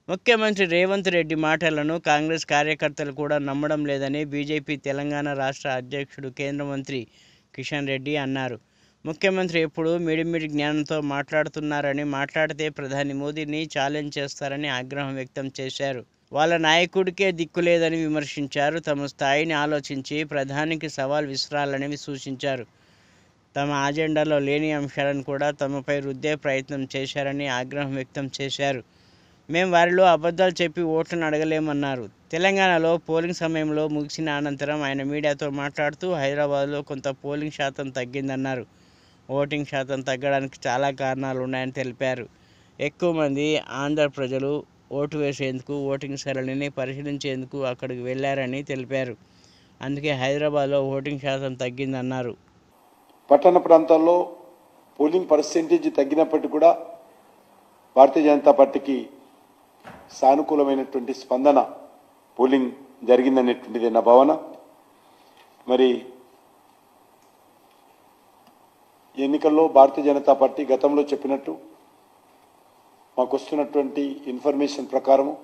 ముఖ్యమంత్రి రేవంత్ రెడ్డి మాటలను కాంగ్రెస్ కార్యకర్తలు కూడా నమ్మడం లేదని బీజేపీ తెలంగాణ రాష్ట్ర అధ్యక్షుడు కేంద్ర మంత్రి కిషన్ రెడ్డి అన్నారు. ముఖ్యమంత్రి ఎప్పుడూ మిడిమిడి జ్ఞానంతో మాట్లాడుతున్నారని, మాట్లాడితే ప్రధాని మోదీని ఛాలెంజ్ చేస్తారని ఆగ్రహం వ్యక్తం చేశారు. వాళ్ళ నాయకుడికే దిక్కులేదని విమర్శించారు. తమ స్థాయిని ఆలోచించి ప్రధానికి సవాల్ విసరాలని సూచించారు. తమ అజెండాలో లేని అంశాలను కూడా తమపై రుద్దే ప్రయత్నం చేశారని ఆగ్రహం వ్యక్తం చేశారు. మేము వారిలో అబద్ధాలు చెప్పి ఓట్లను అడగలేమన్నారు. తెలంగాణలో పోలింగ్ సమయంలో ముగిసిన అనంతరం ఆయన మీడియాతో మాట్లాడుతూ హైదరాబాద్లో కొంత పోలింగ్ శాతం తగ్గిందన్నారు. ఓటింగ్ శాతం తగ్గడానికి చాలా కారణాలు ఉన్నాయని తెలిపారు. ఎక్కువ మంది ఆంధ్ర ప్రజలు ఓటు వేసేందుకు, ఓటింగ్ సరళిని పరిశీలించేందుకు అక్కడికి వెళ్లారని తెలిపారు. అందుకే హైదరాబాద్లో ఓటింగ్ శాతం తగ్గిందన్నారు. పట్టణ ప్రాంతాల్లో పోలింగ్ పర్సెంటేజ్ తగ్గినప్పటికీ కూడా భారతీయ జనతా పార్టీకి సానుకూలమైనటువంటి స్పందన పోలింగ్ జరిగిందనేటువంటిది నా భావన. మరి ఎన్నికల్లో భారతీయ జనతా పార్టీ గతంలో చెప్పినట్టు మాకు వస్తున్నటువంటి ఇన్ఫర్మేషన్ ప్రకారము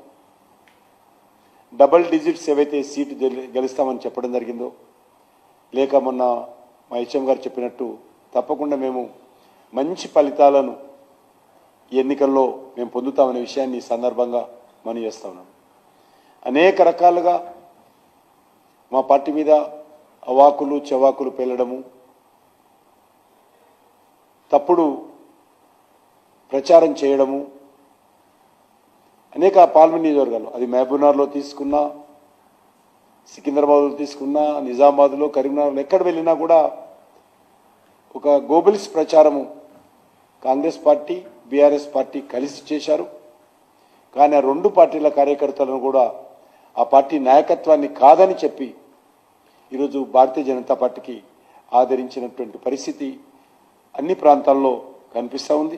డబుల్ డిజిట్స్ ఏవైతే సీటు గెలుస్తామని చెప్పడం జరిగిందో, లేక మొన్న మా హెచ్ఎం గారు చెప్పినట్టు తప్పకుండా మేము మంచి ఫలితాలను ఈ ఎన్నికల్లో మేము పొందుతామనే విషయాన్ని ఈ సందర్భంగా మనం చేస్తా ఉన్నాం. అనేక రకాలుగా మా పార్టీ మీద అవాకులు చవాకులు పేలడము, తప్పుడు ప్రచారం చేయడము, అనేక పార్లమెంట్ నియోజకవర్గాలు, అది మహబూబ్నగర్లో తీసుకున్నా, సికింద్రాబాద్లో తీసుకున్నా, నిజామాబాద్లో, కరీంనగర్లో ఎక్కడ వెళ్ళినా కూడా ఒక గోబలిస్ ప్రచారము కాంగ్రెస్ పార్టీ, బీఆర్ఎస్ పార్టీ కలిసి చేశారు. కానీ ఆ రెండు పార్టీల కార్యకర్తలను కూడా ఆ పార్టీ నాయకత్వాన్ని కాదని చెప్పి ఈరోజు భారతీయ జనతా పార్టీకి ఆదరించినటువంటి పరిస్థితి అన్ని ప్రాంతాల్లో కనిపిస్తూ ఉంది.